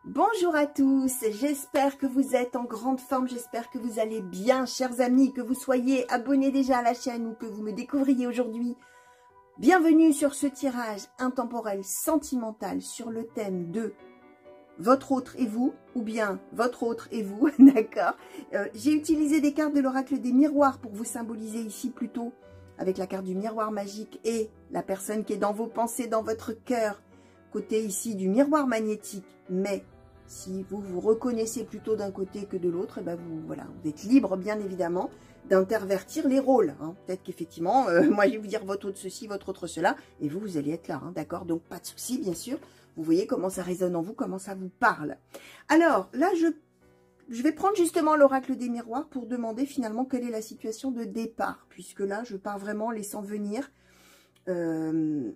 Bonjour à tous, j'espère que vous êtes en grande forme, j'espère que vous allez bien, chers amis, que vous soyez abonnés déjà à la chaîne ou que vous me découvriez aujourd'hui. Bienvenue sur ce tirage intemporel sentimental sur le thème de votre autre et vous, ou bien votre autre et vous, d'accord. J'ai utilisé des cartes de l'oracle des miroirs pour vous symboliser ici plutôt avec la carte du miroir magique et la personne qui est dans vos pensées, dans votre cœur, côté ici du miroir magnétique, mais si vous vous reconnaissez plutôt d'un côté que de l'autre, et ben vous êtes libre, bien évidemment, d'intervertir les rôles. Hein. Peut-être qu'effectivement, moi, je vais vous dire votre autre ceci, votre autre cela, et vous, vous allez être là, hein, d'accord? Donc, pas de souci, bien sûr. Vous voyez comment ça résonne en vous, comment ça vous parle. Alors, là, je vais prendre justement l'oracle des miroirs pour demander finalement quelle est la situation de départ, puisque là, je pars vraiment laissant venir la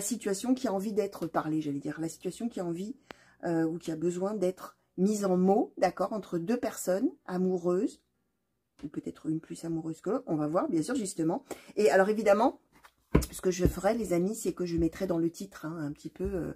situation qui a envie d'être parlée, j'allais dire, la situation qui a envie ou qui a besoin d'être mise en mots, d'accord, entre deux personnes amoureuses, ou peut-être une plus amoureuse que l'autre, on va voir, bien sûr, justement. Et alors, évidemment, ce que je ferai, les amis, c'est que je mettrai dans le titre un petit peu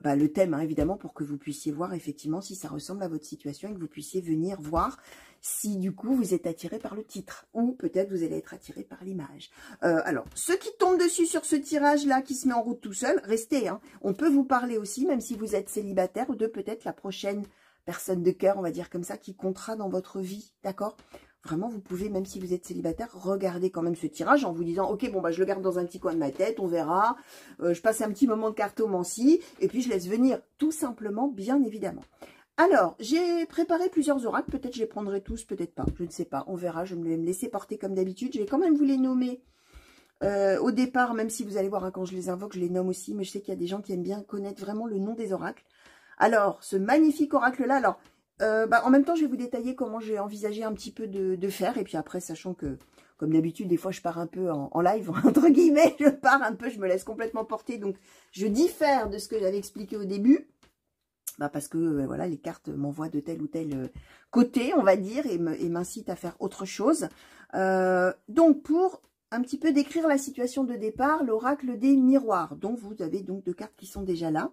le thème, hein, évidemment, pour que vous puissiez voir, effectivement, si ça ressemble à votre situation et que vous puissiez venir voir si, du coup, vous êtes attiré par le titre ou peut-être vous allez être attiré par l'image. Alors, ceux qui tombent dessus sur ce tirage-là, qui se met en route tout seul, restez. Hein. On peut vous parler aussi, même si vous êtes célibataire, de peut-être la prochaine personne de cœur, on va dire comme ça, qui comptera dans votre vie, d'accord ? Vraiment, vous pouvez, même si vous êtes célibataire, regarder quand même ce tirage en vous disant, ok, bon, bah, je le garde dans un petit coin de ma tête, on verra. Je passe un petit moment de cartomancie et puis je laisse venir tout simplement, bien évidemment. Alors, j'ai préparé plusieurs oracles. Peut-être je les prendrai tous, peut-être pas. Je ne sais pas. On verra. Je vais me laisser porter comme d'habitude. Je vais quand même vous les nommer au départ, même si vous allez voir, hein, quand je les invoque, je les nomme aussi. Mais je sais qu'il y a des gens qui aiment bien connaître vraiment le nom des oracles. Alors, ce magnifique oracle-là, alors... en même temps, je vais vous détailler comment j'ai envisagé un petit peu de faire. Et puis après, sachant que, comme d'habitude, des fois, je pars un peu en live, entre guillemets. Je pars un peu, je me laisse complètement porter. Donc, je diffère de ce que j'avais expliqué au début. Parce que, voilà, les cartes m'envoient de tel ou tel côté, on va dire, et m'incitent à faire autre chose. Donc, pour un petit peu décrire la situation de départ, l'oracle des miroirs. Donc, vous avez donc deux cartes qui sont déjà là.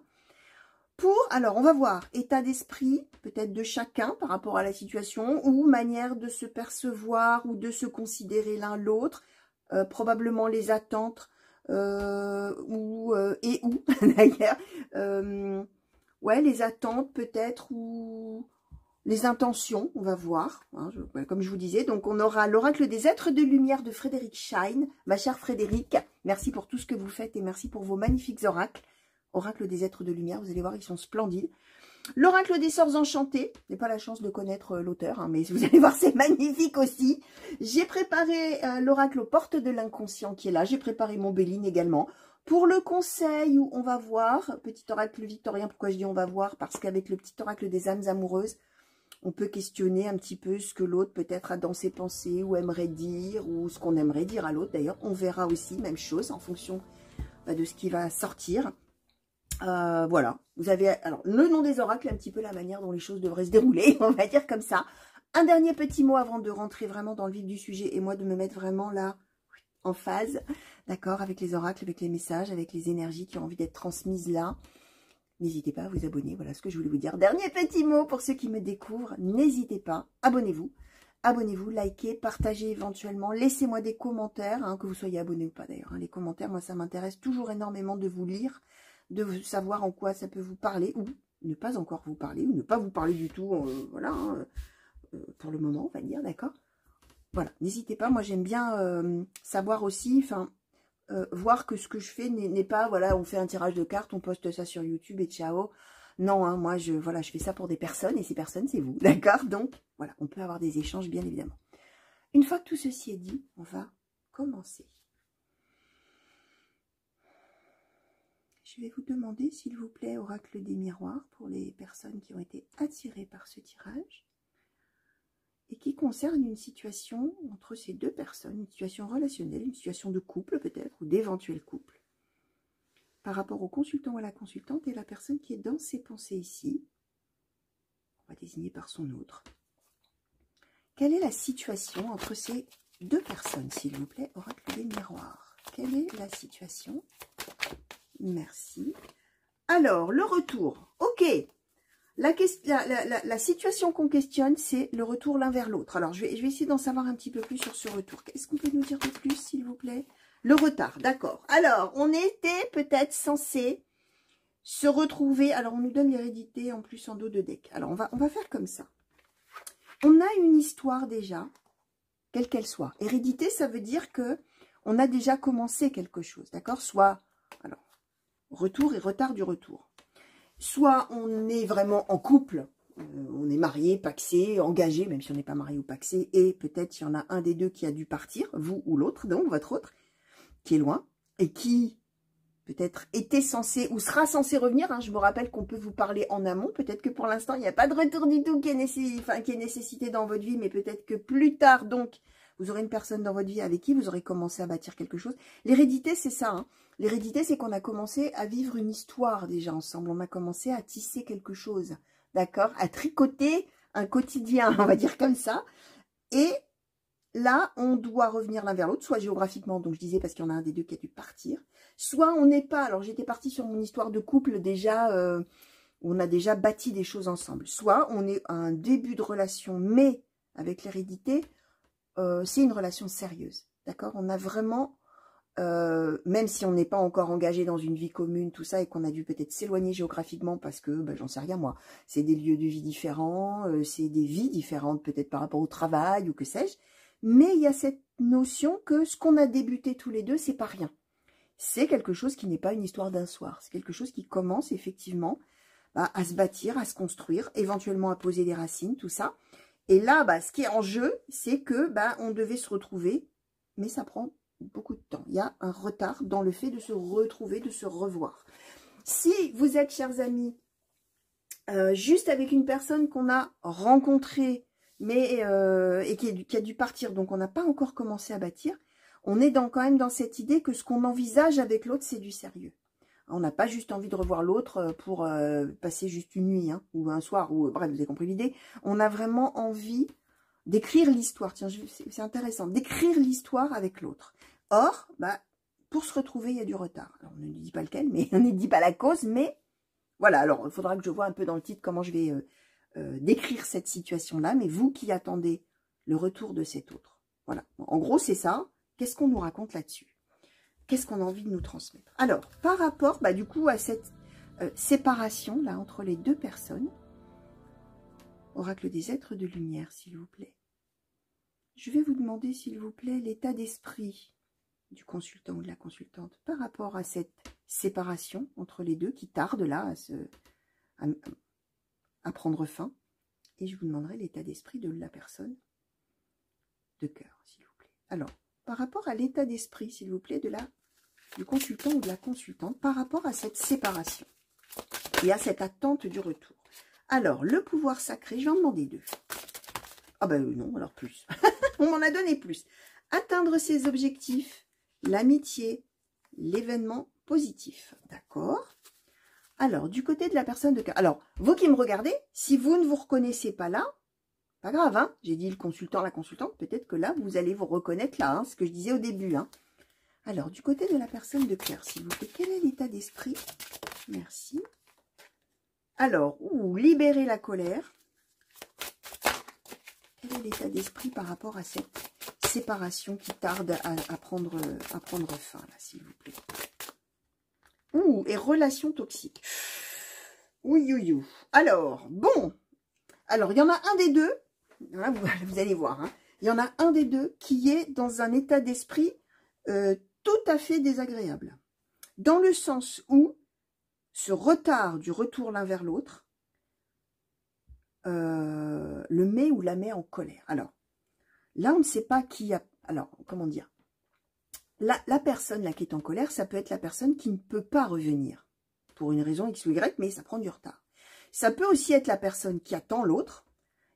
Alors, on va voir état d'esprit, peut-être de chacun par rapport à la situation, ou manière de se percevoir ou de se considérer l'un l'autre, probablement les attentes, d'ailleurs, ouais, les attentes peut-être, ou les intentions, on va voir, hein, comme je vous disais. Donc, on aura l'oracle des êtres de lumière de Frédéric Shine. Ma chère Frédéric, merci pour tout ce que vous faites et merci pour vos magnifiques oracles. Oracle des êtres de lumière, vous allez voir, ils sont splendides. L'oracle des sorts enchantés, je n'ai pas la chance de connaître l'auteur, hein, mais vous allez voir, c'est magnifique aussi. J'ai préparé l'oracle aux portes de l'inconscient qui est là. J'ai préparé mon Béline également. Pour le conseil, où on va voir, petit oracle victorien, pourquoi je dis on va voir? Parce qu'avec le petit oracle des âmes amoureuses, on peut questionner un petit peu ce que l'autre peut-être a dans ses pensées, ou aimerait dire, ou ce qu'on aimerait dire à l'autre. D'ailleurs, on verra aussi, même chose, en fonction de ce qui va sortir. Voilà, vous avez alors le nom des oracles, un petit peu la manière dont les choses devraient se dérouler, on va dire comme ça. Un dernier petit mot avant de rentrer vraiment dans le vif du sujet et moi de me mettre vraiment là en phase, d'accord, avec les oracles, avec les messages, avec les énergies qui ont envie d'être transmises là. N'hésitez pas à vous abonner, voilà ce que je voulais vous dire. Dernier petit mot pour ceux qui me découvrent, n'hésitez pas, abonnez-vous. Abonnez-vous, likez, partagez éventuellement, laissez-moi des commentaires, hein, que vous soyez abonné ou pas d'ailleurs. Hein, les commentaires, moi ça m'intéresse toujours énormément de vous lire, de savoir en quoi ça peut vous parler, ou ne pas encore vous parler, ou ne pas vous parler du tout, voilà, hein, pour le moment, on va dire, d'accord. Voilà, n'hésitez pas, moi j'aime bien savoir aussi, enfin, voir que ce que je fais n'est pas, voilà, on fait un tirage de cartes, on poste ça sur YouTube et ciao. Non, hein, moi, je fais ça pour des personnes, et ces personnes, c'est vous, d'accord. Donc, voilà, on peut avoir des échanges, bien évidemment. Une fois que tout ceci est dit, on va commencer. Je vais vous demander, s'il vous plaît, oracle des miroirs, pour les personnes qui ont été attirées par ce tirage, et qui concerne une situation entre ces deux personnes, une situation relationnelle, une situation de couple peut-être, ou d'éventuel couple, par rapport au consultant ou à la consultante et la personne qui est dans ses pensées ici. On va désigner par son autre. Quelle est la situation entre ces deux personnes, s'il vous plaît, oracle des miroirs? Quelle est la situation? Merci. Alors, le retour. Ok. La situation qu'on questionne, c'est le retour l'un vers l'autre. Alors, je vais essayer d'en savoir un petit peu plus sur ce retour. Qu'est-ce qu'on peut nous dire de plus, s'il vous plaît? Le retard, d'accord. Alors, on était peut-être censé se retrouver. Alors, on nous donne l'hérédité en plus en dos de deck. Alors, on va faire comme ça. On a une histoire déjà, quelle qu'elle soit. Hérédité, ça veut dire que on a déjà commencé quelque chose, d'accord? Soit, alors, retour et retard du retour. Soit on est vraiment en couple, on est marié, pacsé, engagé, même si on n'est pas marié ou pacsé, et peut-être il y en a un des deux qui a dû partir, vous ou l'autre, donc votre autre, qui est loin, et qui peut-être était censé ou sera censé revenir. Hein. Je me rappelle qu'on peut vous parler en amont, peut-être que pour l'instant il n'y a pas de retour du tout qui est nécessité dans votre vie, mais peut-être que plus tard, donc, vous aurez une personne dans votre vie avec qui vous aurez commencé à bâtir quelque chose. L'hérédité, c'est ça. Hein. L'hérédité, c'est qu'on a commencé à vivre une histoire déjà ensemble. On a commencé à tisser quelque chose, d'accord? À tricoter un quotidien, on va dire comme ça. Et là, on doit revenir l'un vers l'autre, soit géographiquement, donc je disais parce qu'il y en a un des deux qui a dû partir, soit on n'est pas. Alors, j'étais partie sur mon histoire de couple déjà, on a déjà bâti des choses ensemble. Soit on est à un début de relation, mais avec l'hérédité, c'est une relation sérieuse, d'accord? On a vraiment, même si on n'est pas encore engagé dans une vie commune, tout ça, et qu'on a dû peut-être s'éloigner géographiquement parce que, ben, j'en sais rien moi, c'est des lieux de vie différents, c'est des vies différentes peut-être par rapport au travail ou que sais-je, mais il y a cette notion que ce qu'on a débuté tous les deux, c'est pas rien. C'est quelque chose qui n'est pas une histoire d'un soir, c'est quelque chose qui commence effectivement à se bâtir, à se construire, éventuellement à poser des racines, tout ça. Et là, ce qui est en jeu, c'est que on devait se retrouver, mais ça prend beaucoup de temps. Il y a un retard dans le fait de se retrouver, de se revoir. Si vous êtes, chers amis, juste avec une personne qu'on a rencontrée, mais et qui a dû partir, donc on n'a pas encore commencé à bâtir, on est quand même dans cette idée que ce qu'on envisage avec l'autre, c'est du sérieux. On n'a pas juste envie de revoir l'autre pour passer juste une nuit, hein, ou un soir, ou bref, vous avez compris l'idée. On a vraiment envie d'écrire l'histoire. Tiens, c'est intéressant, d'écrire l'histoire avec l'autre. Or, pour se retrouver, il y a du retard. Alors, on ne dit pas lequel, mais on ne dit pas la cause, mais voilà. Alors, il faudra que je vois un peu dans le titre comment je vais décrire cette situation-là, mais vous qui attendez le retour de cet autre. Voilà. En gros, c'est ça. Qu'est-ce qu'on nous raconte là-dessus? Qu'est-ce qu'on a envie de nous transmettre? Alors, par rapport, du coup, à cette séparation, là, entre les deux personnes, oracle des êtres de lumière, s'il vous plaît. Je vais vous demander, s'il vous plaît, l'état d'esprit du consultant ou de la consultante par rapport à cette séparation entre les deux qui tarde, là, à prendre fin. Et je vous demanderai l'état d'esprit de la personne de cœur, s'il vous plaît. Alors, par rapport à l'état d'esprit, s'il vous plaît, du consultant ou de la consultante, par rapport à cette séparation et à cette attente du retour. Alors, le pouvoir sacré, je vais en demander 2. Ah non, alors plus. On m'en a donné plus. Atteindre ses objectifs, l'amitié, l'événement positif. D'accord? Alors, du côté de la personne de cœur. Alors, vous qui me regardez, si vous ne vous reconnaissez pas là, pas grave, hein. J'ai dit le consultant, la consultante, peut-être que là, vous allez vous reconnaître là, hein, ce que je disais au début. Hein. Alors, du côté de la personne de cœur, s'il vous plaît, quel est l'état d'esprit? Merci. Alors, libérer la colère. Quel est l'état d'esprit par rapport à cette séparation qui tarde à prendre fin, là, s'il vous plaît? Et relation toxique. Ouh. Alors, bon. Alors, il y en a un des deux. Là, vous allez voir. Hein, il y en a un des deux qui est dans un état d'esprit tout à fait désagréable. Dans le sens où ce retard du retour l'un vers l'autre le met ou la met en colère. Alors, là, on ne sait pas qui a... Alors, comment dire? La personne là qui est en colère, ça peut être la personne qui ne peut pas revenir. Pour une raison X ou Y, mais ça prend du retard. Ça peut aussi être la personne qui attend l'autre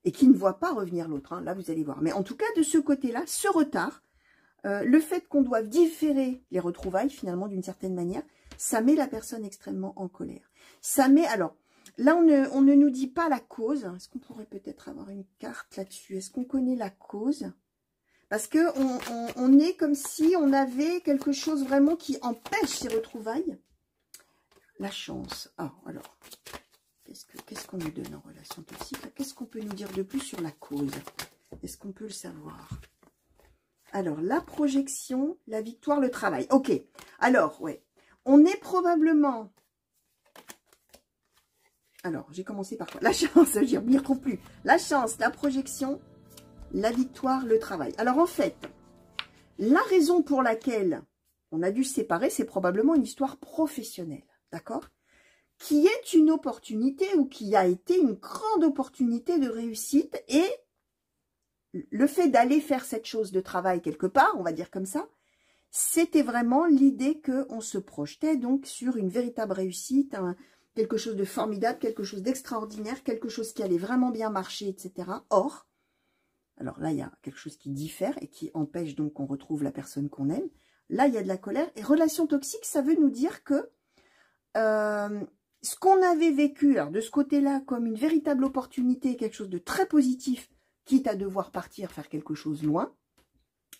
et qui ne voit pas revenir l'autre. Hein, là, vous allez voir. Mais en tout cas, de ce côté-là, ce retard, le fait qu'on doive différer les retrouvailles, finalement, d'une certaine manière, ça met la personne extrêmement en colère. Ça met... Alors, là, on ne nous dit pas la cause. Est-ce qu'on pourrait peut-être avoir une carte là-dessus? Est-ce qu'on connaît la cause? Parce que on est comme si on avait quelque chose vraiment qui empêche ces retrouvailles. La chance. Ah, alors, qu'est-ce qu'on nous donne en relation toxique? Qu'est-ce qu'on peut nous dire de plus sur la cause? Est-ce qu'on peut le savoir? Alors, la projection, la victoire, le travail. Ok. Alors, ouais. On est probablement... Alors, j'ai commencé par quoi? La chance, je m'y retrouve plus. La chance, la projection, la victoire, le travail. Alors, en fait, la raison pour laquelle on a dû se séparer, c'est probablement une histoire professionnelle. D'accord? Qui est une opportunité ou qui a été une grande opportunité de réussite. Et le fait d'aller faire cette chose de travail quelque part, on va dire comme ça, c'était vraiment l'idée qu'on se projetait donc sur une véritable réussite, quelque chose de formidable, quelque chose d'extraordinaire, quelque chose qui allait vraiment bien marcher, etc. Or, alors là, il y a quelque chose qui diffère et qui empêche donc qu'on retrouve la personne qu'on aime. Là, il y a de la colère. Et relation toxique, ça veut nous dire que ce qu'on avait vécu alors, de ce côté-là comme une véritable opportunité, quelque chose de très positif, quitte à devoir partir faire quelque chose loin,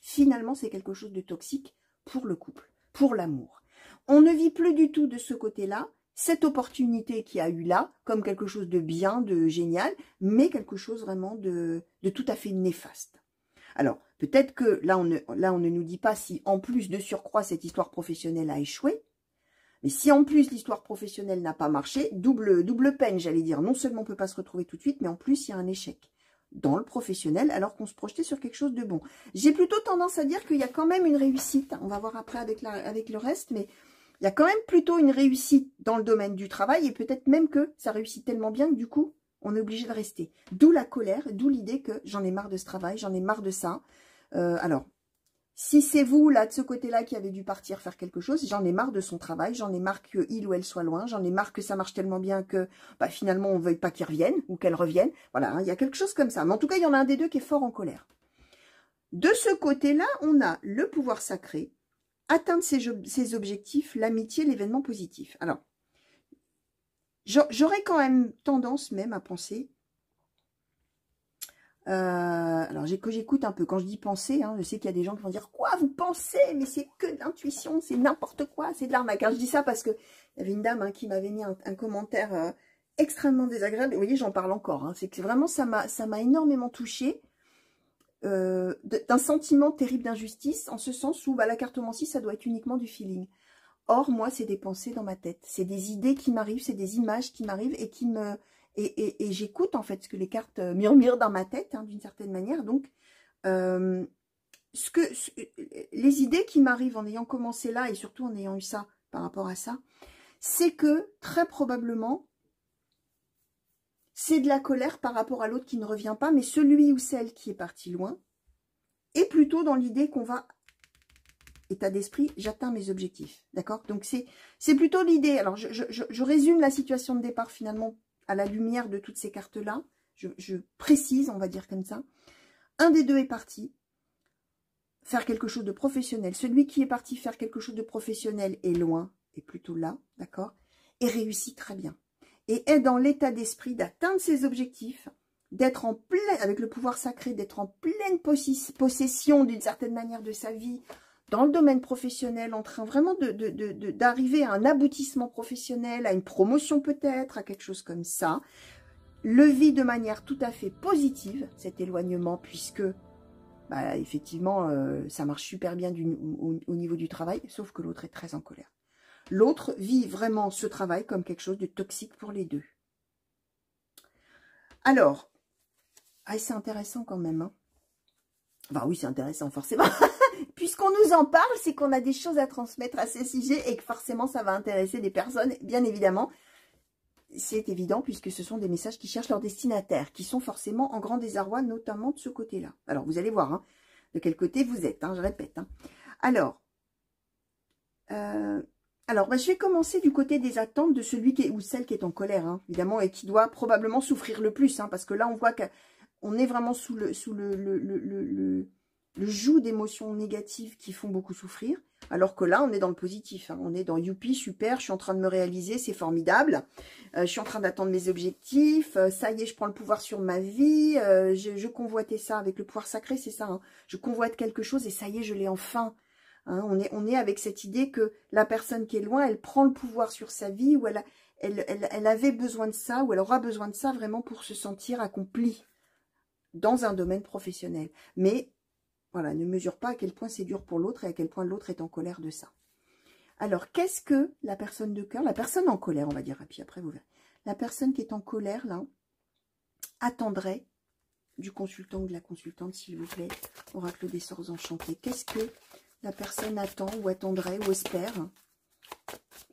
finalement, c'est quelque chose de toxique pour le couple, pour l'amour. On ne vit plus du tout de ce côté-là, cette opportunité qu'il y a eu là, comme quelque chose de bien, de génial, mais quelque chose vraiment de tout à fait néfaste. Alors, peut-être que là, on ne nous dit pas si, en plus de surcroît, cette histoire professionnelle a échoué, mais si en plus l'histoire professionnelle n'a pas marché, double peine, j'allais dire. Non seulement on ne peut pas se retrouver tout de suite, mais en plus, il y a un échec dans le professionnel, alors qu'on se projetait sur quelque chose de bon. J'ai plutôt tendance à dire qu'il y a quand même une réussite. On va voir après avec le reste, mais il y a quand même plutôt une réussite dans le domaine du travail, et peut-être même que ça réussit tellement bien que du coup, on est obligé de rester. D'où la colère, d'où l'idée que j'en ai marre de ce travail, j'en ai marre de ça. Alors, si c'est vous, là, de ce côté-là, qui avez dû partir faire quelque chose, j'en ai marre de son travail, j'en ai marre qu'il ou elle soit loin, j'en ai marre que ça marche tellement bien que finalement, on ne veuille pas qu'il revienne ou qu'elle revienne. Voilà, hein, il y a quelque chose comme ça. Mais en tout cas, il y en a un des deux qui est fort en colère. De ce côté-là, on a le pouvoir sacré, atteindre ses objectifs, l'amitié, l'événement positif. Alors, j'aurais quand même tendance même à penser... alors, que j'écoute un peu. Quand je dis penser, hein, je sais qu'il y a des gens qui vont dire « Quoi, vous pensez? Mais c'est que de l'intuition, c'est n'importe quoi, c'est de l'arnaque. » Je dis ça parce que il y avait une dame qui m'avait mis un commentaire extrêmement désagréable. Et vous voyez, j'en parle encore. Hein. C'est que vraiment, ça m'a énormément touchée. D'un sentiment terrible d'injustice, en ce sens où la cartomancie, ça doit être uniquement du feeling. Or, moi, c'est des pensées dans ma tête. C'est des idées qui m'arrivent, c'est des images qui m'arrivent et qui me... Et j'écoute en fait ce que les cartes murmurent dans ma tête, hein, d'une certaine manière. Donc, les idées qui m'arrivent en ayant commencé là, et surtout en ayant eu ça par rapport à ça, c'est que très probablement, c'est de la colère par rapport à l'autre qui ne revient pas, mais celui ou celle qui est parti loin est plutôt dans l'idée qu'on va... État d'esprit, j'atteins mes objectifs. D'accord? Donc, c'est plutôt l'idée. Alors, je résume la situation de départ finalement à la lumière de toutes ces cartes-là. Je précise, on va dire comme ça. Un des deux est parti faire quelque chose de professionnel. Celui qui est parti faire quelque chose de professionnel est loin, est plutôt là, d'accord? Et réussit très bien. Et est dans l'état d'esprit d'atteindre ses objectifs, d'être en pleine, avec le pouvoir sacré, d'être en pleine possession d'une certaine manière de sa vie, dans le domaine professionnel, en train vraiment d'arriver à un aboutissement professionnel, à une promotion peut-être, à quelque chose comme ça, le vit de manière tout à fait positive, cet éloignement, puisque, effectivement, ça marche super bien au niveau du travail, sauf que l'autre est très en colère. L'autre vit vraiment ce travail comme quelque chose de toxique pour les deux. Alors, c'est intéressant quand même, hein. Enfin oui, c'est intéressant, forcément. Puisqu'on nous en parle, c'est qu'on a des choses à transmettre à ces sujets et que forcément, ça va intéresser des personnes, bien évidemment. C'est évident, puisque ce sont des messages qui cherchent leur destinataire, qui sont forcément en grand désarroi, notamment de ce côté-là. Alors, vous allez voir, hein, de quel côté vous êtes, hein, je répète. Hein. Alors, je vais commencer du côté des attentes de celui qui est, ou celle qui est en colère, hein, évidemment, et qui doit probablement souffrir le plus, hein, parce que là, on voit qu'on est vraiment sous le joug d'émotions négatives qui font beaucoup souffrir, alors que là, on est dans le positif. Hein, on est dans youpi, super, je suis en train de me réaliser, c'est formidable. Je suis en train d'attendre mes objectifs. Ça y est, je prends le pouvoir sur ma vie. Je convoitais ça avec le pouvoir sacré, c'est ça. Hein, je convoite quelque chose et ça y est, je l'ai enfin. Hein, on est avec cette idée que la personne qui est loin, elle prend le pouvoir sur sa vie, ou elle avait besoin de ça, ou elle aura besoin de ça vraiment pour se sentir accomplie dans un domaine professionnel. Mais, voilà, ne mesure pas à quel point c'est dur pour l'autre et à quel point l'autre est en colère de ça. Alors, qu'est-ce que la personne de cœur, la personne en colère, on va dire, et puis après vous verrez. La personne qui est en colère, là, attendrait du consultant ou de la consultante, s'il vous plaît, oracle des sorts enchantés. Qu'est-ce que la personne attend ou attendrait ou espère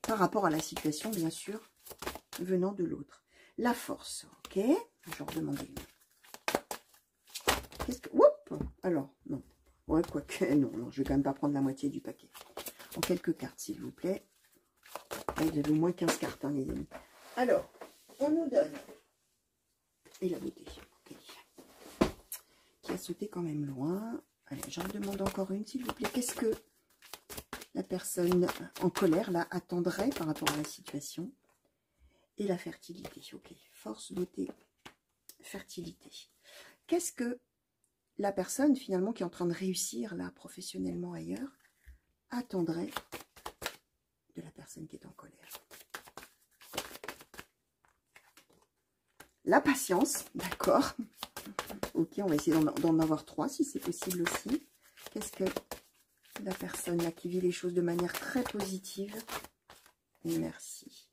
par rapport à la situation, bien sûr, venant de l'autre? La force, ok. Je vais en redemander une. Qu'est-ce que... Oups. Alors, non. Ouais, quoique, non, je vais quand même pas prendre la moitié du paquet. En quelques cartes, s'il vous plaît. Là, vous avez au moins 15 cartes, hein, les amis. Alors, on nous donne... Et la beauté, ok. Qui a sauté quand même loin. Allez, j'en demande encore une, s'il vous plaît. Qu'est-ce que la personne en colère, là, attendrait par rapport à la situation? Et la fertilité, ok. Force, beauté, fertilité. Qu'est-ce que la personne, finalement, qui est en train de réussir, là, professionnellement ailleurs, attendrait de la personne qui est en colère? La patience, d'accord. Ok, on va essayer d'en avoir 3, si c'est possible aussi. Qu'est-ce que la personne, là, qui vit les choses de manière très positive? Merci.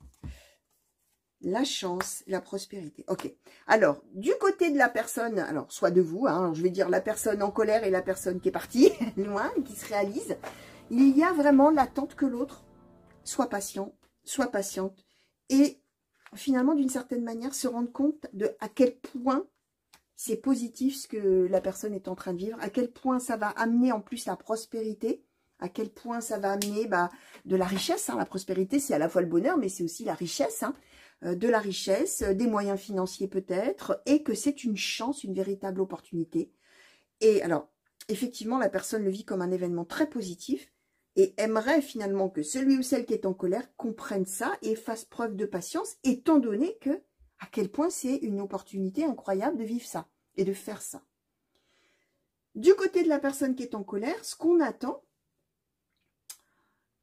La chance, la prospérité. Ok. Alors, du côté de la personne, alors, soit de vous, hein, je vais dire la personne en colère et la personne qui est partie, loin, qui se réalise, il y a vraiment l'attente que l'autre soit patient, soit patiente, et finalement, d'une certaine manière, se rendre compte de à quel point c'est positif ce que la personne est en train de vivre, à quel point ça va amener en plus la prospérité, à quel point ça va amener de la richesse. Hein. La prospérité, c'est à la fois le bonheur, mais c'est aussi la richesse, hein. De la richesse, des moyens financiers peut-être, et que c'est une chance, une véritable opportunité. Et alors, effectivement, la personne le vit comme un événement très positif et aimerait finalement que celui ou celle qui est en colère comprenne ça et fasse preuve de patience, étant donné que à quel point c'est une opportunité incroyable de vivre ça et de faire ça. Du côté de la personne qui est en colère, ce qu'on attend,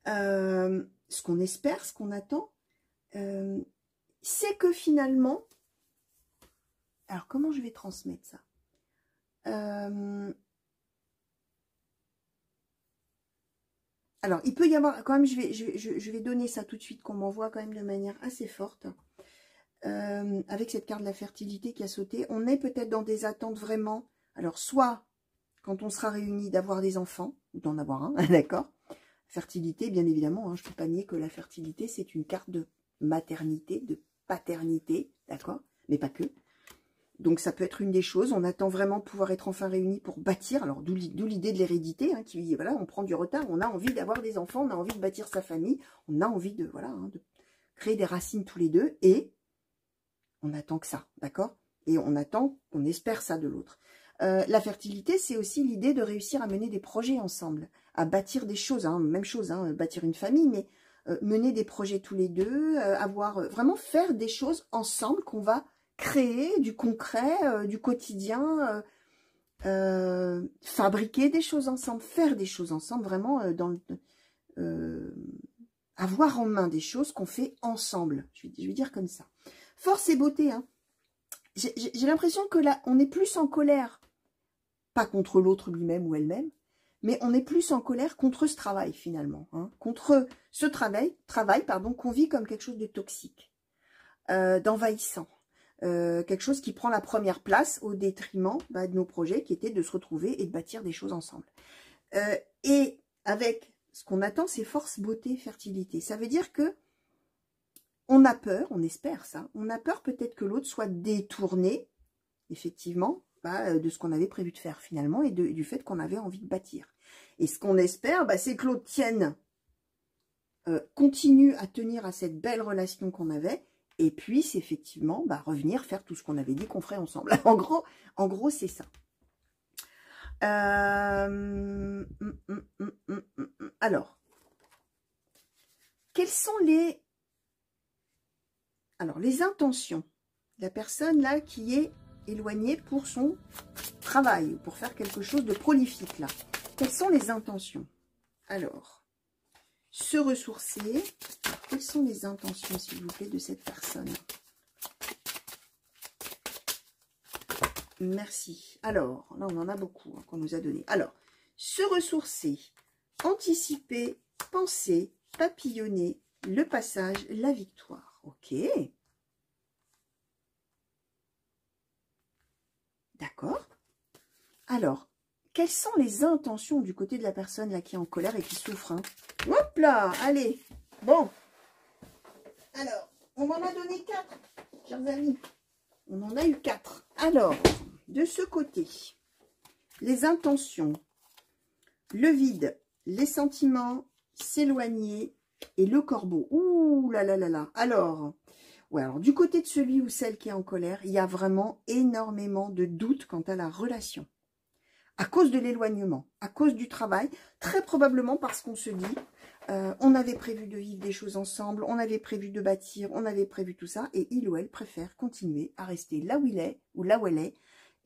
ce qu'on espère, ce qu'on attend, c'est que finalement, alors comment je vais transmettre ça? Alors, il peut y avoir, quand même, je vais donner ça tout de suite, qu'on m'envoie quand même de manière assez forte. Avec cette carte de la fertilité qui a sauté, on est peut-être dans des attentes vraiment, alors soit quand on sera réunis d'avoir des enfants, ou d'en avoir un, d'accord? Fertilité, bien évidemment, hein, je ne peux pas nier que la fertilité, c'est une carte de maternité, de paternité, d'accord? Mais pas que. Donc ça peut être une des choses, on attend vraiment de pouvoir être enfin réunis pour bâtir, alors d'où l'idée de l'hérédité, hein, qui, voilà, on prend du retard, on a envie d'avoir des enfants, on a envie de bâtir sa famille, on a envie de, voilà, hein, de créer des racines tous les deux, et on attend que ça, d'accord? Et on attend, on espère ça de l'autre. La fertilité, c'est aussi l'idée de réussir à mener des projets ensemble, à bâtir des choses, hein, même chose, hein, bâtir une famille, mais mener des projets tous les deux, vraiment faire des choses ensemble qu'on va créer, du concret, du quotidien, fabriquer des choses ensemble, faire des choses ensemble, vraiment avoir en main des choses qu'on fait ensemble, je vais dire comme ça. Force et beauté, hein. J'ai l'impression que là, on est plus en colère, pas contre l'autre lui-même ou elle-même, mais on est plus en colère contre ce travail finalement, hein, contre ce travail qu'on vit comme quelque chose de toxique, d'envahissant, quelque chose qui prend la première place au détriment de nos projets qui étaient de se retrouver et de bâtir des choses ensemble. Et avec ce qu'on attend, c'est force, beauté, fertilité. Ça veut dire que on a peur, on espère ça, on a peur peut-être que l'autre soit détourné, effectivement, de ce qu'on avait prévu de faire finalement et du fait qu'on avait envie de bâtir. Et ce qu'on espère, c'est que l'autre tienne, continue à tenir à cette belle relation qu'on avait et puisse effectivement revenir faire tout ce qu'on avait dit qu'on ferait ensemble. En gros c'est ça. Alors, quelles sont les intentions de la personne là qui est éloignée pour son travail, pour faire quelque chose de prolifique là? Quelles sont les intentions? Alors, se ressourcer, quelles sont les intentions, s'il vous plaît, de cette personne? Merci. Alors, là, on en a beaucoup qu'on nous a donné. Alors, se ressourcer, anticiper, penser, papillonner, le passage, la victoire. Ok. D'accord. Alors, quelles sont les intentions du côté de la personne là qui est en colère et qui souffre, hein? Hop là, allez. Bon. Alors, on m'en a donné 4, chers amis. On en a eu 4. Alors, de ce côté, les intentions, le vide, les sentiments, s'éloigner et le corbeau. Ouh là là là là. Alors, ouais, alors, du côté de celui ou celle qui est en colère, il y a vraiment énormément de doutes quant à la relation. À cause de l'éloignement, à cause du travail, très probablement parce qu'on se dit, on avait prévu de vivre des choses ensemble, on avait prévu de bâtir, on avait prévu tout ça, et il ou elle préfère continuer à rester là où il est, ou là où elle est,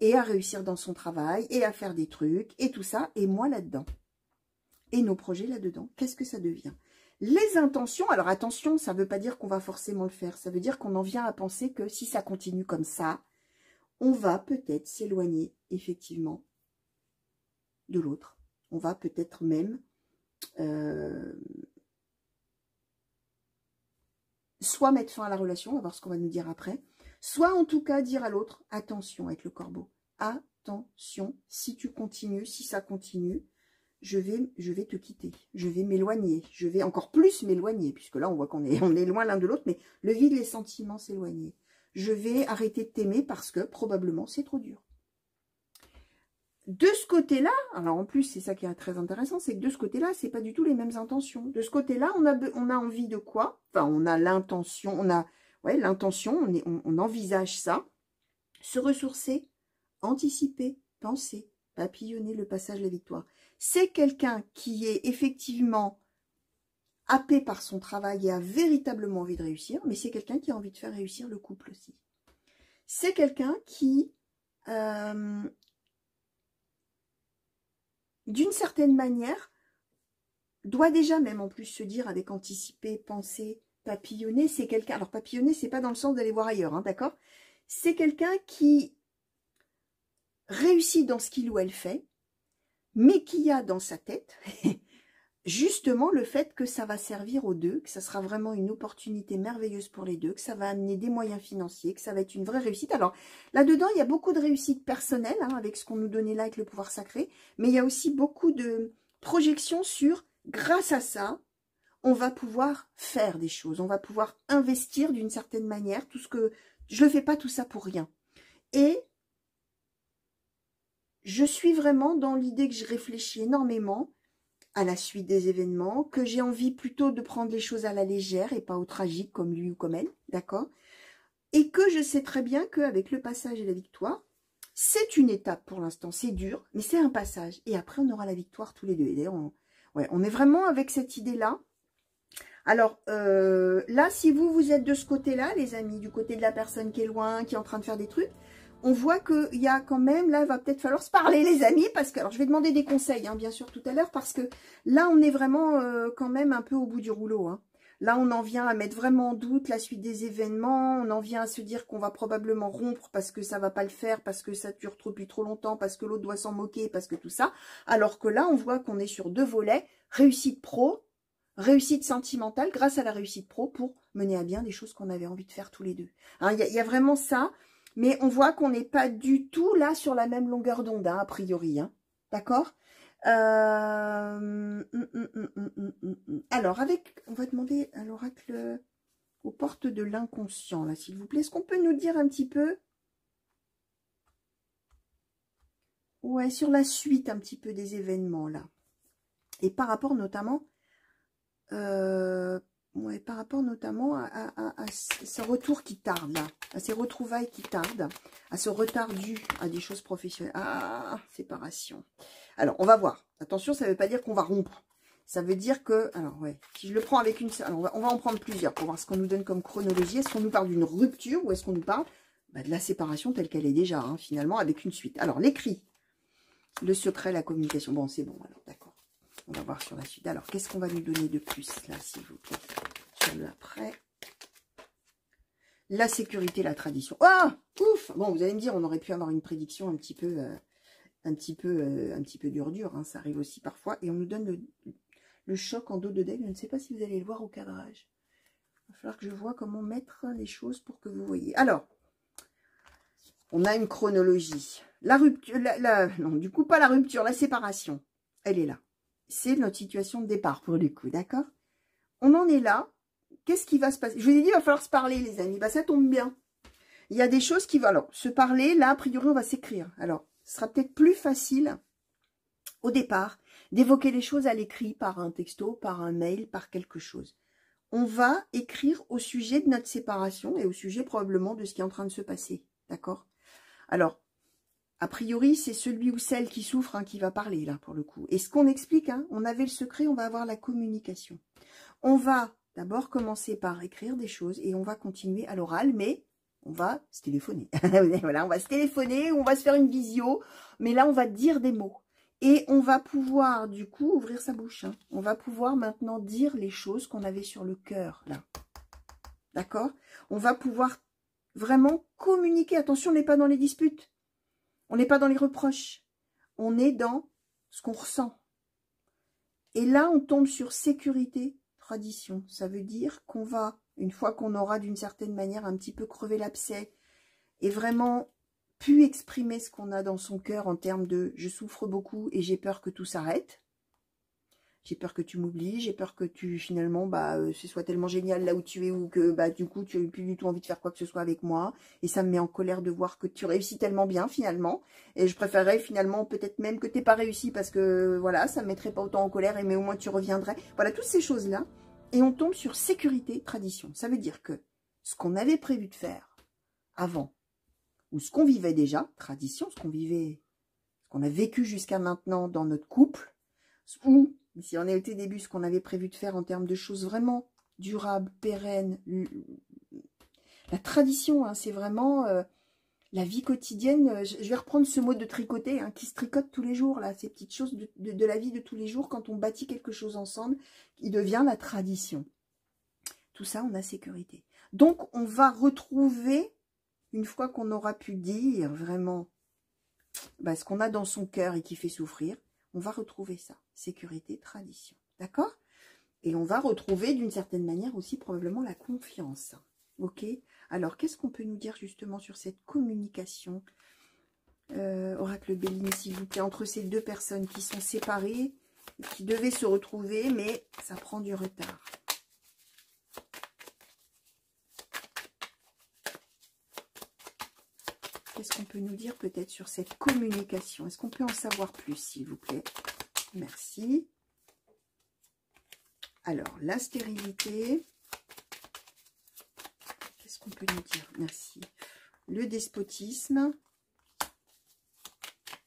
et à réussir dans son travail, et à faire des trucs, et tout ça, et moi là-dedans. Et nos projets là-dedans, qu'est-ce que ça devient? Les intentions, alors attention, ça ne veut pas dire qu'on va forcément le faire, ça veut dire qu'on en vient à penser que si ça continue comme ça, on va peut-être s'éloigner effectivement de l'autre. On va peut-être même soit mettre fin à la relation, on va voir ce qu'on va nous dire après, soit en tout cas dire à l'autre, attention avec le corbeau, attention, si tu continues, si ça continue, je vais te quitter, je vais m'éloigner, je vais encore plus m'éloigner, puisque là on voit qu'on est loin l'un de l'autre, mais le vide, les sentiments s'éloigner. Je vais arrêter de t'aimer parce que probablement c'est trop dur. De ce côté-là, alors en plus c'est ça qui est très intéressant, c'est que de ce côté-là, c'est pas du tout les mêmes intentions. De ce côté-là, on a envie de quoi? Enfin, on a l'intention, l'intention, on envisage ça. Se ressourcer, anticiper, penser, papillonner le passage de la victoire. C'est quelqu'un qui est effectivement happé par son travail et a véritablement envie de réussir, mais c'est quelqu'un qui a envie de faire réussir le couple aussi. C'est quelqu'un qui, d'une certaine manière, doit déjà même en plus se dire avec anticiper, penser, papillonner, c'est quelqu'un, alors papillonner, c'est pas dans le sens d'aller voir ailleurs, hein, d'accord? C'est quelqu'un qui réussit dans ce qu'il ou elle fait, mais qui a dans sa tête justement le fait que ça va servir aux deux, que ça sera vraiment une opportunité merveilleuse pour les deux, que ça va amener des moyens financiers, que ça va être une vraie réussite. Alors là-dedans, il y a beaucoup de réussite personnelle, hein, avec ce qu'on nous donnait là avec le pouvoir sacré, mais il y a aussi beaucoup de projections sur, grâce à ça, on va pouvoir faire des choses, on va pouvoir investir d'une certaine manière, tout ce que je ne fais pas tout ça pour rien. Et je suis vraiment dans l'idée que je réfléchis énormément à la suite des événements, que j'ai envie plutôt de prendre les choses à la légère et pas au tragique comme lui ou comme elle, d'accord? Et que je sais très bien qu'avec le passage et la victoire, c'est une étape pour l'instant, c'est dur, mais c'est un passage. Et après, on aura la victoire tous les deux. Et d'ailleurs, on est vraiment avec cette idée-là. Alors, là, si vous êtes de ce côté-là, les amis, du côté de la personne qui est loin, qui est en train de faire des trucs, on voit qu'il y a quand même, là, il va peut-être falloir se parler, les amis, parce que, alors, je vais demander des conseils, hein, bien sûr, tout à l'heure, parce que là, on est vraiment quand même un peu au bout du rouleau, hein. Là, on en vient à mettre vraiment en doute la suite des événements, on en vient à se dire qu'on va probablement rompre parce que ça va pas le faire, parce que ça dure depuis trop longtemps, parce que l'autre doit s'en moquer, parce que tout ça, alors que là, on voit qu'on est sur 2 volets, réussite pro, réussite sentimentale, grâce à la réussite pro, pour mener à bien des choses qu'on avait envie de faire tous les deux. Hein, il y a vraiment ça. Mais on voit qu'on n'est pas du tout là sur la même longueur d'onde, hein, a priori. Hein. D'accord? Alors, on va demander à l'oracle aux portes de l'inconscient, là, s'il vous plaît. Est-ce qu'on peut nous dire un petit peu? Ouais, sur la suite un petit peu des événements, là. Et par rapport notamment... ouais, par rapport notamment à ce retour qui tarde, là, à ces retrouvailles qui tardent, à ce retard dû à des choses professionnelles. Ah, séparation. Alors, on va voir. Attention, ça ne veut pas dire qu'on va rompre. Ça veut dire que, alors ouais, si je le prends avec une... Alors, on va en prendre plusieurs pour voir ce qu'on nous donne comme chronologie. Est-ce qu'on nous parle d'une rupture ou est-ce qu'on nous parle de la séparation telle qu'elle est déjà, hein, finalement, avec une suite. Alors, l'écrit, le secret, la communication. Bon, c'est bon, alors, d'accord. On va voir sur la suite. Alors, qu'est-ce qu'on va nous donner de plus, là, s'il vous plaît, celle après. La sécurité, la tradition. Ah, ouf. Bon, vous allez me dire, on aurait pu avoir une prédiction un petit peu dur, hein, ça arrive aussi parfois. Et on nous donne le choc en dos de deck. Je ne sais pas si vous allez le voir au cadrage. Il va falloir que je vois comment mettre les choses pour que vous voyez. Alors, on a une chronologie. La rupture, non, du coup, pas la rupture, la séparation. Elle est là. C'est notre situation de départ pour le coup, d'accord? On en est là. Qu'est-ce qui va se passer? Je vous ai dit, il va falloir se parler, les amis. Bah, ça tombe bien. Il y a des choses qui vont... Alors, se parler, là, a priori, on va s'écrire. Alors, ce sera peut-être plus facile, au départ, d'évoquer les choses à l'écrit, par un texto, par un mail, par quelque chose. On va écrire au sujet de notre séparation et au sujet probablement de ce qui est en train de se passer. D'accord? Alors, a priori, c'est celui ou celle qui souffre, hein, qui va parler, là, pour le coup. Et ce qu'on explique, hein, on avait le secret, on va avoir la communication. On va d'abord commencer par écrire des choses et on va continuer à l'oral, mais on va se téléphoner. Voilà, on va se téléphoner, on va se faire une visio, mais là, on va dire des mots. Et on va pouvoir, du coup, ouvrir sa bouche. Hein. On va pouvoir maintenant dire les choses qu'on avait sur le cœur, là. D'accord? On va pouvoir vraiment communiquer. Attention, on n'est pas dans les disputes. On n'est pas dans les reproches. On est dans ce qu'on ressent. Et là, on tombe sur sécurité, tradition. Ça veut dire qu'on va, une fois qu'on aura d'une certaine manière un petit peu crevé l'abcès et vraiment pu exprimer ce qu'on a dans son cœur en termes de « je souffre beaucoup et j'ai peur que tout s'arrête ». J'ai peur que tu m'oublies, j'ai peur que tu, finalement, ce soit tellement génial là où tu es ou que, du coup, tu n'as plus du tout envie de faire quoi que ce soit avec moi. Et ça me met en colère de voir que tu réussis tellement bien, finalement. Et je préférerais, finalement, peut-être même que tu n'aies pas réussi parce que, voilà, ça ne me mettrait pas autant en colère, mais au moins tu reviendrais. Voilà, toutes ces choses-là. Et on tombe sur sécurité, tradition. Ça veut dire que ce qu'on avait prévu de faire avant, ou ce qu'on vivait déjà, tradition, ce qu'on a vécu jusqu'à maintenant dans notre couple, ou si on est au début, ce qu'on avait prévu de faire en termes de choses vraiment durables, pérennes. La tradition, hein, c'est vraiment la vie quotidienne. Je vais reprendre ce mot de tricoter, hein, qui se tricote tous les jours, là, ces petites choses de la vie de tous les jours. Quand on bâtit quelque chose ensemble, il devient la tradition. Tout ça, on a sécurité. Donc, on va retrouver, une fois qu'on aura pu dire vraiment ce qu'on a dans son cœur et qui fait souffrir, on va retrouver ça, sécurité, tradition, d'accord? Et on va retrouver d'une certaine manière aussi probablement la confiance, ok? Alors, qu'est-ce qu'on peut nous dire justement sur cette communication, Oracle Béline, s'il vous plaît, entre ces deux personnes qui sont séparées, qui devaient se retrouver, mais ça prend du retard. Qu'est-ce qu'on peut nous dire peut-être sur cette communication? Est-ce qu'on peut en savoir plus, s'il vous plaît? Merci. Alors, la stérilité. Qu'est-ce qu'on peut nous dire? Merci. Le despotisme.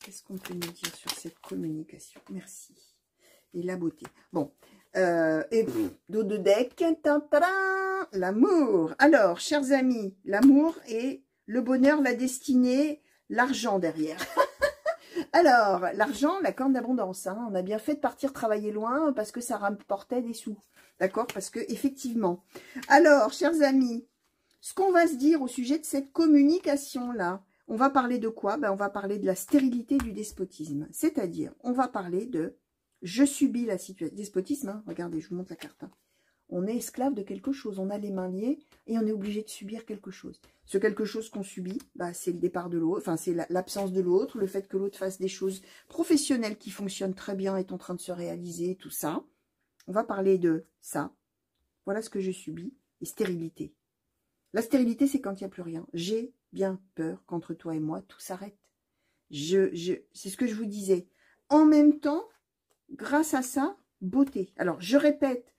Qu'est-ce qu'on peut nous dire sur cette communication? Merci. Et la beauté. Bon. Et dos de deck. L'amour. Alors, chers amis, l'amour et le bonheur, la destinée, l'argent derrière. Alors, l'argent, la corne d'abondance, hein, on a bien fait de partir travailler loin parce que ça rapportait des sous. D'accord? Parce que, effectivement. Alors, chers amis, ce qu'on va se dire au sujet de cette communication-là, on va parler de quoi? On va parler de la stérilité du despotisme. C'est-à-dire, on va parler de « je subis la situation ». Despotisme, hein, regardez, je vous montre la carte. Hein. On est esclave de quelque chose, on a les mains liées et on est obligé de subir quelque chose. Ce quelque chose qu'on subit, c'est le départ de l'autre, enfin c'est l'absence de l'autre, le fait que l'autre fasse des choses professionnelles qui fonctionnent très bien, est en train de se réaliser, tout ça. On va parler de ça. Voilà ce que je subis. Et stérilité. La stérilité, c'est quand il n'y a plus rien. J'ai bien peur qu'entre toi et moi, tout s'arrête. C'est ce que je vous disais. En même temps, grâce à ça, beauté. Alors, je répète,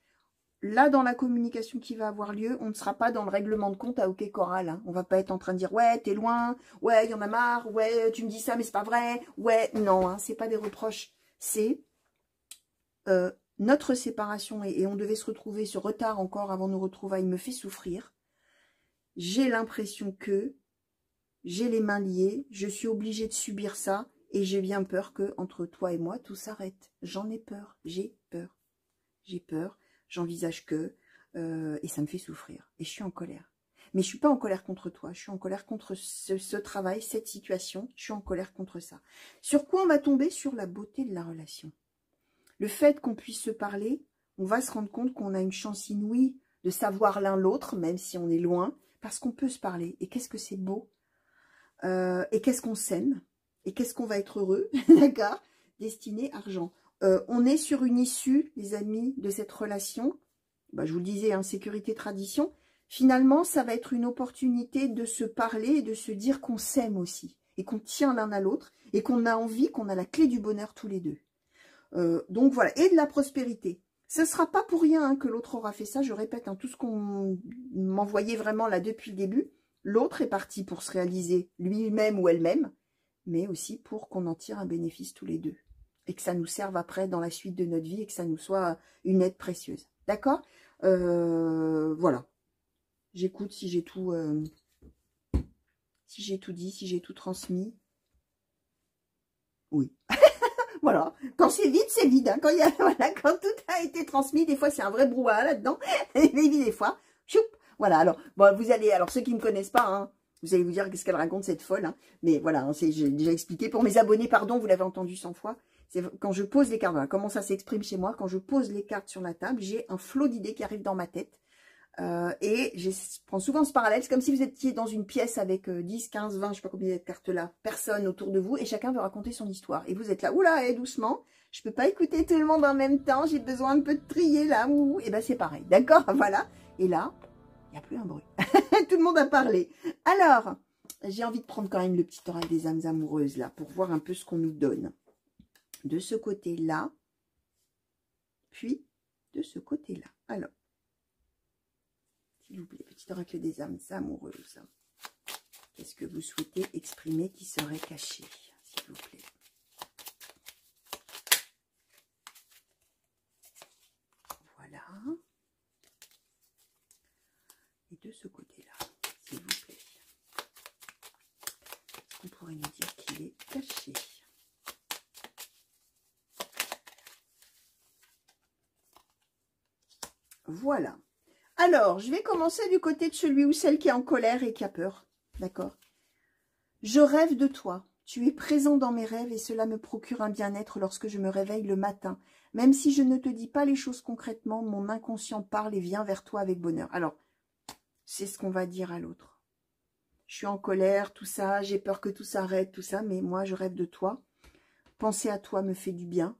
là, dans la communication qui va avoir lieu, on ne sera pas dans le règlement de compte à OK Choral. Hein. On va pas être en train de dire « Ouais, t'es loin. Ouais, il y en a marre. Ouais, tu me dis ça, mais c'est pas vrai. Ouais, non, hein, c'est pas des reproches. C'est notre séparation et on devait se retrouver, ce retard encore avant nos retrouvailles me fait souffrir. J'ai l'impression que j'ai les mains liées. Je suis obligée de subir ça et j'ai bien peur que entre toi et moi, tout s'arrête. J'en ai peur. J'ai peur. J'ai peur. J'envisage que et ça me fait souffrir. Et je suis en colère. Mais je suis pas en colère contre toi. Je suis en colère contre ce travail, cette situation. Je suis en colère contre ça. Sur quoi on va tomber? Sur la beauté de la relation. Le fait qu'on puisse se parler, on va se rendre compte qu'on a une chance inouïe de savoir l'un l'autre, même si on est loin, parce qu'on peut se parler. Et qu'est-ce que c'est beau, et qu'est-ce qu'on s'aime, et qu'est-ce qu'on va être heureux, d'accord? Destiné, argent. On est sur une issue, les amis, de cette relation. Bah, je vous le disais, hein, sécurité, tradition. Finalement, ça va être une opportunité de se parler et de se dire qu'on s'aime aussi. Et qu'on tient l'un à l'autre. Et qu'on a envie, qu'on a la clé du bonheur tous les deux. Donc voilà. Et de la prospérité. Ce ne sera pas pour rien hein, que l'autre aura fait ça. Je répète, hein, tout ce qu'on m'envoyait vraiment là depuis le début. L'autre est parti pour se réaliser lui-même ou elle-même. Mais aussi pour qu'on en tire un bénéfice tous les deux. Et que ça nous serve après dans la suite de notre vie. Et que ça nous soit une aide précieuse. D'accord? Voilà. J'écoute si j'ai tout dit, si j'ai tout transmis. Oui. Voilà. Quand c'est vide, c'est vide. Hein. Quand, voilà, quand tout a été transmis, des fois, c'est un vrai brouhaha là-dedans. Et des fois, choup. Voilà. Alors, bon, vous allez, alors ceux qui ne me connaissent pas, hein, vous allez vous dire qu'est-ce qu'elle raconte, cette folle. Hein. Mais voilà, hein, j'ai déjà expliqué. Pour mes abonnés, pardon, vous l'avez entendu 100 fois. C'est quand je pose les cartes, voilà, comment ça s'exprime chez moi. Quand je pose les cartes sur la table, j'ai un flot d'idées qui arrive dans ma tête. Et je prends souvent ce parallèle, c'est comme si vous étiez dans une pièce avec 10, 15, 20, je sais pas combien de cartes là, personnes autour de vous, et chacun veut raconter son histoire. Et vous êtes là, oula, doucement, je peux pas écouter tout le monde en même temps, j'ai besoin un peu de trier là, et ben c'est pareil, d'accord, voilà. Et là, il n'y a plus un bruit, tout le monde a parlé. Alors, j'ai envie de prendre quand même le petit oreille des âmes amoureuses là, pour voir un peu ce qu'on nous donne. De ce côté-là, puis de ce côté-là. Alors, s'il vous plaît, petit oracle des âmes amoureuses. Qu'est-ce que vous souhaitez exprimer qui serait caché, s'il vous plaît? Voilà. Et de ce côté-là, s'il vous plaît. Est-ce qu'on pourrait nous dire qu'il est caché? Voilà. Alors, je vais commencer du côté de celui ou celle qui est en colère et qui a peur. D'accord? Je rêve de toi. Tu es présent dans mes rêves et cela me procure un bien-être lorsque je me réveille le matin. Même si je ne te dis pas les choses concrètement, mon inconscient parle et vient vers toi avec bonheur. Alors, c'est ce qu'on va dire à l'autre. Je suis en colère, tout ça, j'ai peur que tout s'arrête, tout ça, mais moi, je rêve de toi. Penser à toi me fait du bien.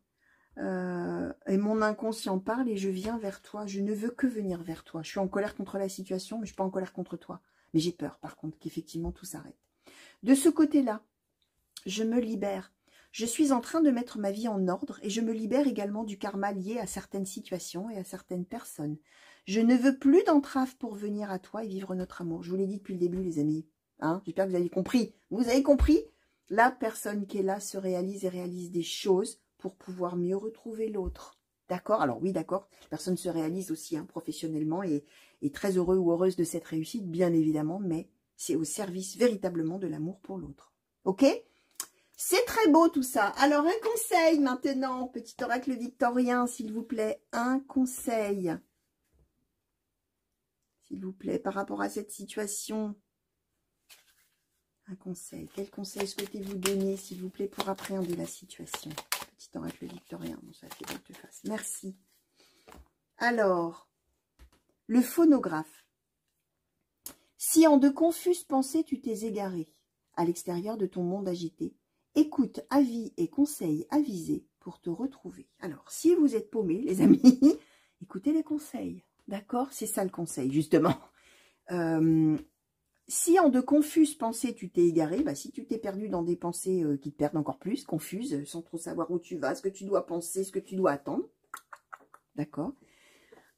Et mon inconscient parle et je viens vers toi. Je ne veux que venir vers toi. Je suis en colère contre la situation, mais je ne suis pas en colère contre toi. Mais j'ai peur, par contre, qu'effectivement tout s'arrête. De ce côté-là, je me libère. Je suis en train de mettre ma vie en ordre et je me libère également du karma lié à certaines situations et à certaines personnes. Je ne veux plus d'entrave pour venir à toi et vivre notre amour. Je vous l'ai dit depuis le début, les amis. Hein, j'espère que vous avez compris. Vous avez compris? La personne qui est là se réalise et réalise des choses pour pouvoir mieux retrouver l'autre. D'accord? Alors oui, d'accord, la personne se réalise aussi hein, professionnellement et est très heureux ou heureuse de cette réussite, bien évidemment, mais c'est au service véritablement de l'amour pour l'autre. Ok? C'est très beau tout ça. Alors un conseil maintenant, petit oracle victorien, s'il vous plaît. Un conseil. S'il vous plaît, par rapport à cette situation. Un conseil. Quel conseil souhaitez-vous donner, s'il vous plaît, pour appréhender la situation? Petit oracle victorien. Bon, ça fait volte-face. Merci. Alors, le phonographe. Si en de confuses pensées tu t'es égaré à l'extérieur de ton monde agité, écoute avis et conseils avisés pour te retrouver. Alors, si vous êtes paumés, les amis, écoutez les conseils. D'accord? C'est ça le conseil, justement. Si en de confuses pensées tu t'es égaré, bah, si tu t'es perdu dans des pensées qui te perdent encore plus, confuses, sans trop savoir où tu vas, ce que tu dois penser, ce que tu dois attendre, d'accord?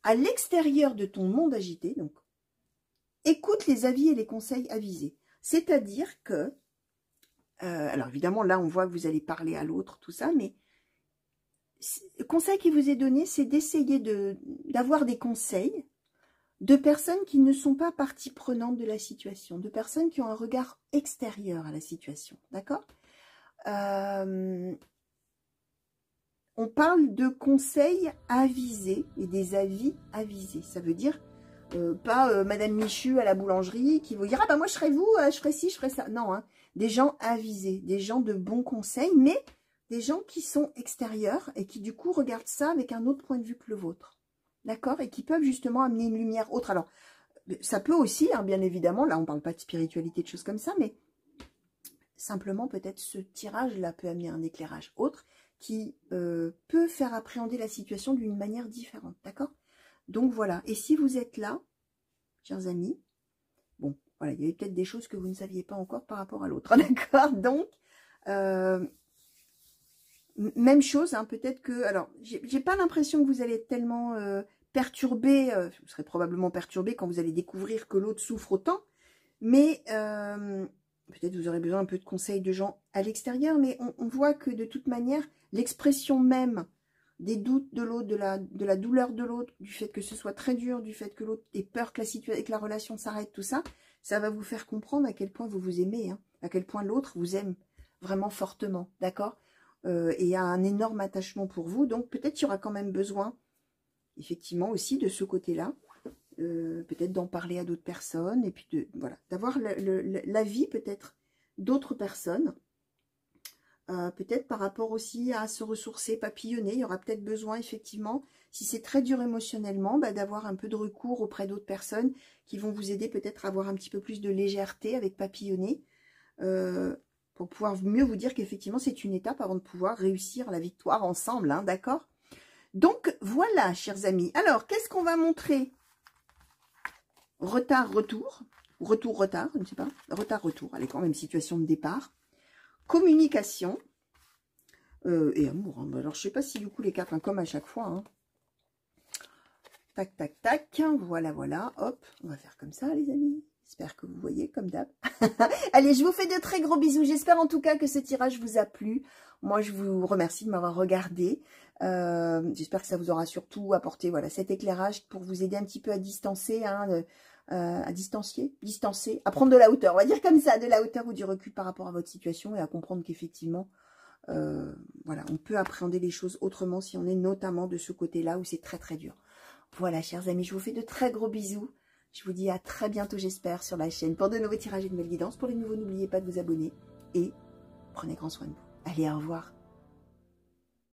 À l'extérieur de ton monde agité, donc, écoute les avis et les conseils avisés. C'est-à-dire que, alors évidemment, là, on voit que vous allez parler à l'autre, tout ça, mais le conseil qui vous est donné, c'est d'essayer d'avoir des conseils de personnes qui ne sont pas partie prenante de la situation, de personnes qui ont un regard extérieur à la situation, d'accord? on parle de conseils avisés et des avis avisés. Ça veut dire pas Madame Michu à la boulangerie qui vous dira, ah bah moi je serai vous, je ferai ci, je ferai ça. Non, hein, des gens avisés, des gens de bons conseils, mais des gens qui sont extérieurs et qui du coup regardent ça avec un autre point de vue que le vôtre. D'accord? Et qui peuvent justement amener une lumière autre. Alors, ça peut aussi, hein, bien évidemment, là on ne parle pas de spiritualité, de choses comme ça, mais simplement peut-être ce tirage-là peut amener un éclairage autre qui peut faire appréhender la situation d'une manière différente, d'accord? Donc voilà, et si vous êtes là, chers amis, bon, voilà, il y avait peut-être des choses que vous ne saviez pas encore par rapport à l'autre, d'accord? Donc, même chose, hein, peut-être que, alors, j'ai pas l'impression que vous allez être tellement perturbé, vous serez probablement perturbé quand vous allez découvrir que l'autre souffre autant, mais peut-être vous aurez besoin un peu de conseils de gens à l'extérieur, mais on voit que de toute manière, l'expression même des doutes de l'autre, de la douleur de l'autre, du fait que ce soit très dur, du fait que l'autre ait peur que la relation s'arrête, tout ça, ça va vous faire comprendre à quel point vous vous aimez, hein, à quel point l'autre vous aime vraiment fortement, d'accord, et a un énorme attachement pour vous. Donc peut-être qu'il y aura quand même besoin, effectivement, aussi de ce côté-là, peut-être d'en parler à d'autres personnes, et puis voilà, d'avoir l'avis peut-être d'autres personnes, peut-être par rapport aussi à se ressourcer, papillonner. Il y aura peut-être besoin, effectivement, si c'est très dur émotionnellement, bah, d'avoir un peu de recours auprès d'autres personnes qui vont vous aider peut-être à avoir un petit peu plus de légèreté avec papillonner, pour pouvoir mieux vous dire qu'effectivement c'est une étape avant de pouvoir réussir la victoire ensemble, hein, d'accord? Donc voilà, chers amis. Alors, qu'est-ce qu'on va montrer? Retard, retour. Retour, retard, je ne sais pas. Retard, retour. Allez, quand même, situation de départ. Communication. Et amour. Hein. Alors, je ne sais pas si du coup les cartes, hein, comme à chaque fois. Hein. Tac, tac, tac. Voilà, voilà. Hop, on va faire comme ça, les amis. J'espère que vous voyez, comme d'hab. Allez, je vous fais de très gros bisous. J'espère en tout cas que ce tirage vous a plu. Moi, je vous remercie de m'avoir regardé. J'espère que ça vous aura surtout apporté voilà, cet éclairage pour vous aider un petit peu à distancer, hein, à distancer, à prendre de la hauteur. On va dire comme ça, de la hauteur ou du recul par rapport à votre situation et à comprendre qu'effectivement, voilà, on peut appréhender les choses autrement si on est notamment de ce côté-là où c'est très très dur. Voilà, chers amis, je vous fais de très gros bisous. Je vous dis à très bientôt, j'espère, sur la chaîne pour de nouveaux tirages et de nouvelles guidances. Pour les nouveaux, n'oubliez pas de vous abonner et prenez grand soin de vous. Allez, au revoir.